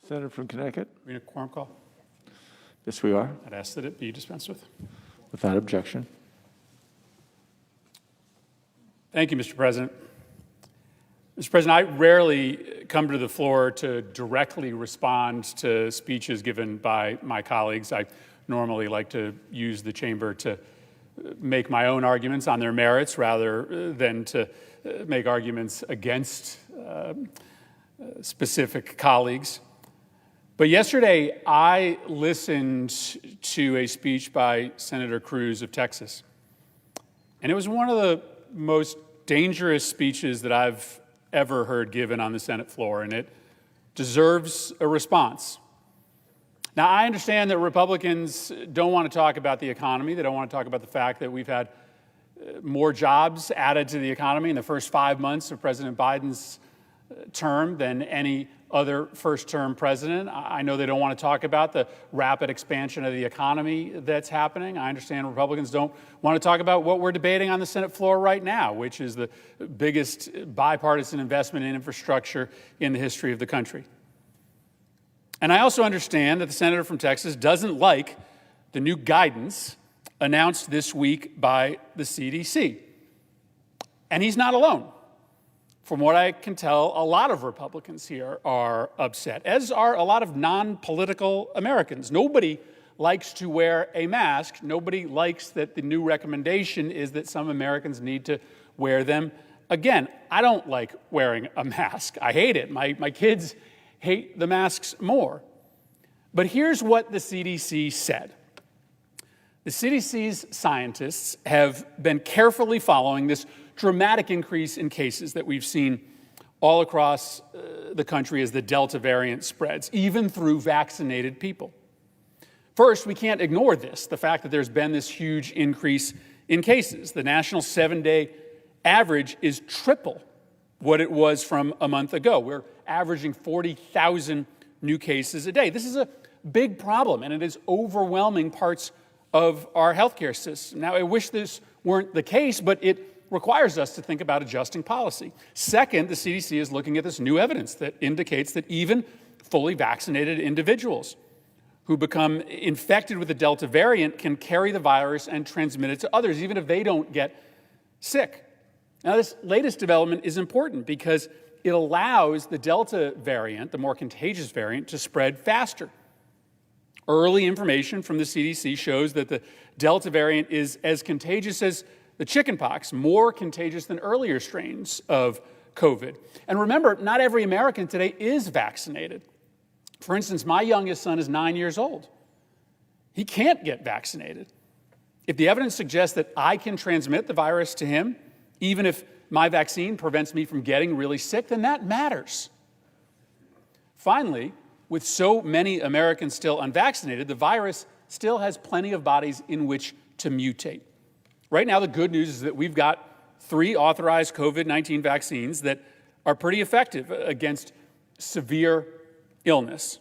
Senator from Connecticut. Are we in a quorum call? Yes, we are. I'd ask that it be dispensed with. Without objection. Thank you, Mr. President. Mr. President, I rarely come to the floor to directly respond to speeches given by my colleagues. I normally like to use the chamber to make my own arguments on their merits rather than to make arguments against specific colleagues. But yesterday, I listened to a speech by Senator Cruz of Texas, and it was one of the most dangerous speeches that I've ever heard given on the Senate floor, and it deserves a response. Now, I understand that Republicans don't want to talk about the economy. They don't want to talk about the fact that we've had more jobs added to the economy in the first 5 months of President Biden's term than any other first-term president. I know they don't want to talk about the rapid expansion of the economy that's happening. I understand Republicans don't want to talk about what we're debating on the Senate floor right now, which is the biggest bipartisan investment in infrastructure in the history of the country. And I also understand that the senator from Texas doesn't like the new guidance announced this week by the CDC. And he's not alone. From what I can tell, a lot of Republicans here are upset, as are a lot of non-political Americans. Nobody likes to wear a mask. Nobody likes that the new recommendation is that some Americans need to wear them again. I don't like wearing a mask. I hate it. My kids hate the masks more. But here's what the CDC said. The CDC's scientists have been carefully following this dramatic increase in cases that we've seen all across the country as the Delta variant spreads, even through vaccinated people. First, we can't ignore this, the fact that there's been this huge increase in cases. The national 7-day average is triple what it was from a month ago. We're averaging 40,000 new cases a day. This is a big problem, and it is overwhelming parts of our healthcare system. Now, I wish this weren't the case, but it requires us to think about adjusting policy. Second, the CDC is looking at this new evidence that indicates that even fully vaccinated individuals who become infected with the Delta variant can carry the virus and transmit it to others, even if they don't get sick. Now, this latest development is important because it allows the Delta variant, the more contagious variant, to spread faster. Early information from the CDC shows that the Delta variant is as contagious as the chickenpox, more contagious than earlier strains of COVID. And remember, not every American today is vaccinated. For instance, my youngest son is 9 years old. He can't get vaccinated. If the evidence suggests that I can transmit the virus to him, even if my vaccine prevents me from getting really sick, then that matters. Finally, with so many Americans still unvaccinated, the virus still has plenty of bodies in which to mutate. Right now, the good news is that we've got 3 authorized COVID-19 vaccines that are pretty effective against severe illness.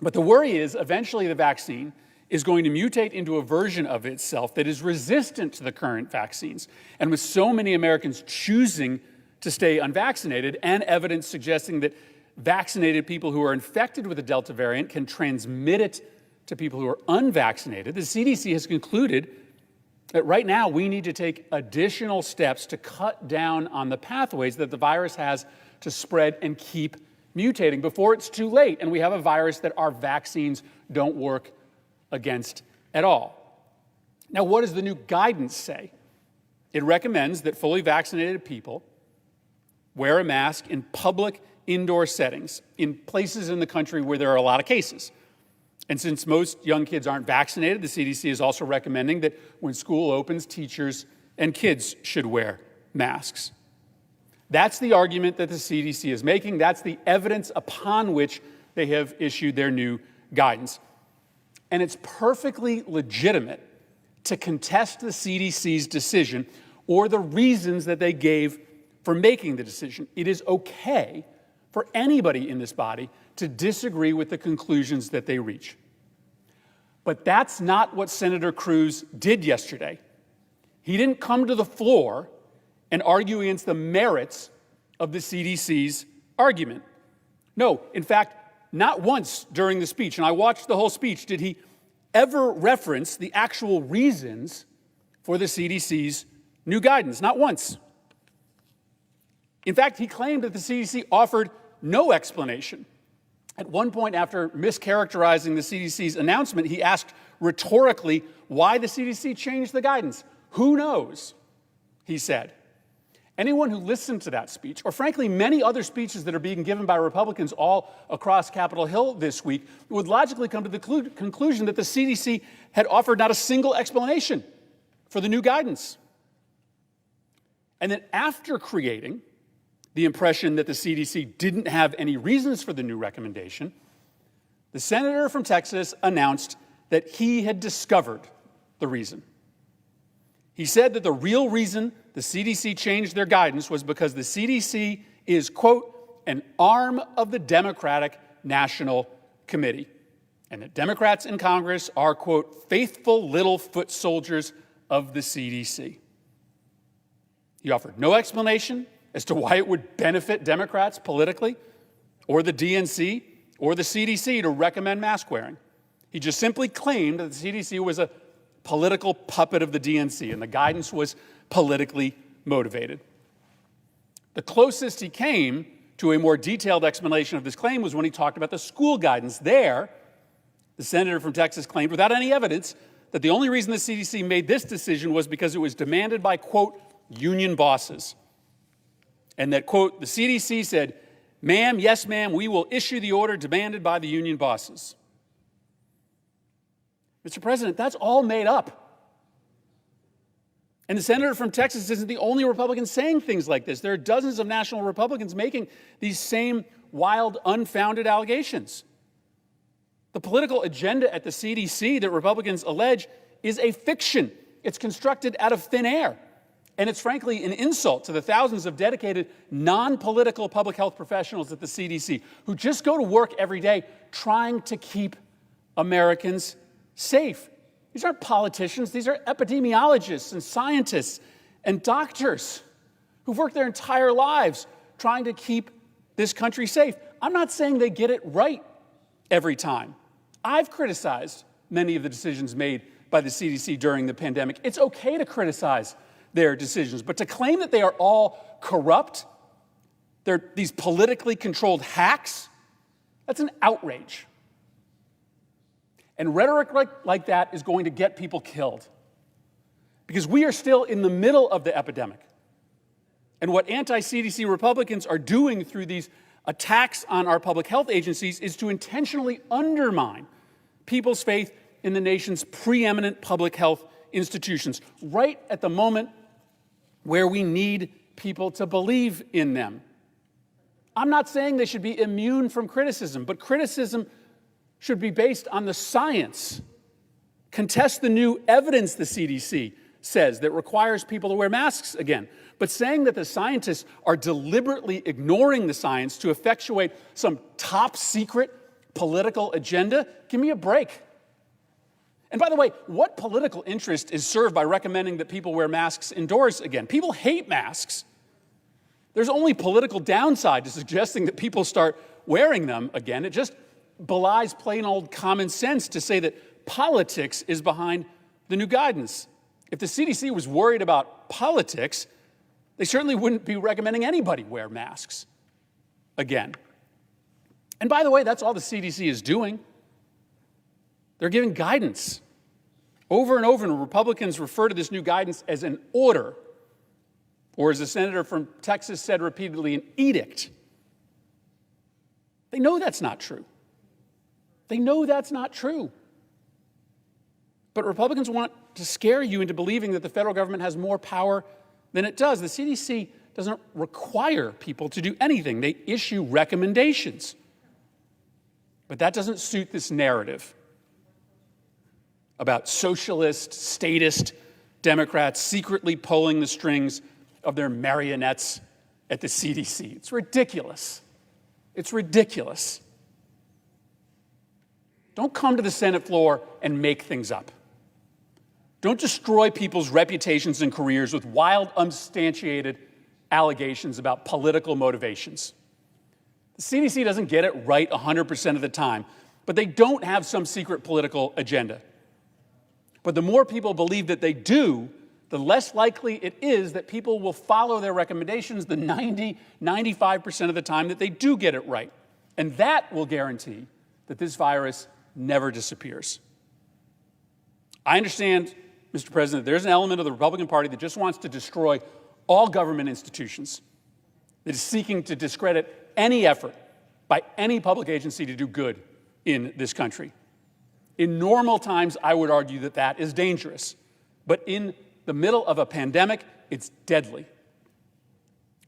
But the worry is eventually the vaccine is going to mutate into a version of itself that is resistant to the current vaccines. And with so many Americans choosing to stay unvaccinated and evidence suggesting that vaccinated people who are infected with the Delta variant can transmit it to people who are unvaccinated, the CDC has concluded that right now we need to take additional steps to cut down on the pathways that the virus has to spread and keep mutating before it's too late and we have a virus that our vaccines don't work against at all. Now, what does the new guidance say? It recommends that fully vaccinated people wear a mask in public indoor settings in places in the country where there are a lot of cases. And since most young kids aren't vaccinated, the CDC is also recommending that when school opens, teachers and kids should wear masks. That's the argument that the CDC is making. That's the evidence upon which they have issued their new guidance. And it's perfectly legitimate to contest the CDC's decision or the reasons that they gave for making the decision. It is okay for anybody in this body to disagree with the conclusions that they reach. But that's not what Senator Cruz did yesterday. He didn't come to the floor and argue against the merits of the CDC's argument. No, in fact, not once during the speech, and I watched the whole speech, did he ever reference the actual reasons for the CDC's new guidance. Not once. In fact, he claimed that the CDC offered no explanation. At one point, after mischaracterizing the CDC's announcement, he asked rhetorically why the CDC changed the guidance. Who knows, he said. Anyone who listened to that speech, or frankly, many other speeches that are being given by Republicans all across Capitol Hill this week, would logically come to the conclusion that the CDC had offered not a single explanation for the new guidance. And then after creating the impression that the CDC didn't have any reasons for the new recommendation, the senator from Texas announced that he had discovered the reason. He said that the real reason the CDC changed their guidance was because the CDC is, quote, an arm of the Democratic National Committee, and that Democrats in Congress are, quote, faithful little foot soldiers of the CDC. He offered no explanation as to why it would benefit Democrats politically, or the DNC, or the CDC to recommend mask wearing. He just simply claimed that the CDC was a political puppet of the DNC, and the guidance was politically motivated. The closest he came to a more detailed explanation of this claim was when he talked about the school guidance. There, the senator from Texas claimed, without any evidence, that the only reason the CDC made this decision was because it was demanded by, quote, union bosses. And that, quote, the CDC said, ma'am, yes, ma'am, we will issue the order demanded by the union bosses. Mr. President, that's all made up. And the senator from Texas isn't the only Republican saying things like this. There are dozens of national Republicans making these same wild, unfounded allegations. The political agenda at the CDC that Republicans allege is a fiction. It's constructed out of thin air. And it's frankly an insult to the thousands of dedicated, non-political public health professionals at the CDC who just go to work every day trying to keep Americans safe. These aren't politicians. These are epidemiologists and scientists and doctors who've worked their entire lives trying to keep this country safe. I'm not saying they get it right every time. I've criticized many of the decisions made by the CDC during the pandemic. It's okay to criticize their decisions, but to claim that they are all corrupt, they're these politically controlled hacks, that's an outrage. And rhetoric like that is going to get people killed because we are still in the middle of the epidemic. And what anti-CDC Republicans are doing through these attacks on our public health agencies is to intentionally undermine people's faith in the nation's preeminent public health institutions, right at the moment where we need people to believe in them. I'm not saying they should be immune from criticism, but criticism should be based on the science. Contest the new evidence, the CDC says, that requires people to wear masks again. But saying that the scientists are deliberately ignoring the science to effectuate some top secret political agenda, give me a break. And by the way, what political interest is served by recommending that people wear masks indoors again? People hate masks. There's only political downside to suggesting that people start wearing them again. It just belies plain old common sense to say that politics is behind the new guidance. If the CDC was worried about politics, they certainly wouldn't be recommending anybody wear masks again. And by the way, that's all the CDC is doing. They're giving guidance. Over and over, and Republicans refer to this new guidance as an order, or as the senator from Texas said repeatedly, an edict. They know that's not true. They know that's not true. But Republicans want to scare you into believing that the federal government has more power than it does. The CDC doesn't require people to do anything. They issue recommendations. But that doesn't suit this narrative about socialist, statist Democrats secretly pulling the strings of their marionettes at the CDC. It's ridiculous. It's ridiculous. Don't come to the Senate floor and make things up. Don't destroy people's reputations and careers with wild, unsubstantiated allegations about political motivations. The CDC doesn't get it right 100% of the time, but they don't have some secret political agenda. But the more people believe that they do, the less likely it is that people will follow their recommendations the 95% of the time that they do get it right. And that will guarantee that this virus never disappears. I understand, Mr. President, there's an element of the Republican Party that just wants to destroy all government institutions, that is seeking to discredit any effort by any public agency to do good in this country. In normal times, I would argue that that is dangerous. But in the middle of a pandemic, it's deadly.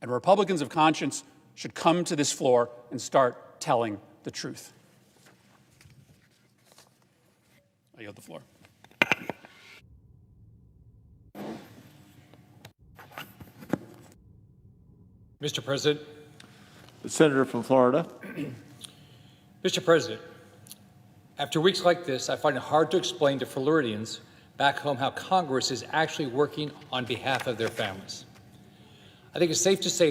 And Republicans of conscience should come to this floor and start telling the truth. I yield the floor. Mr. President. The senator from Florida. Mr. President, after weeks like this, I find it hard to explain to Floridians back home how Congress is actually working on behalf of their families. I think it's safe to say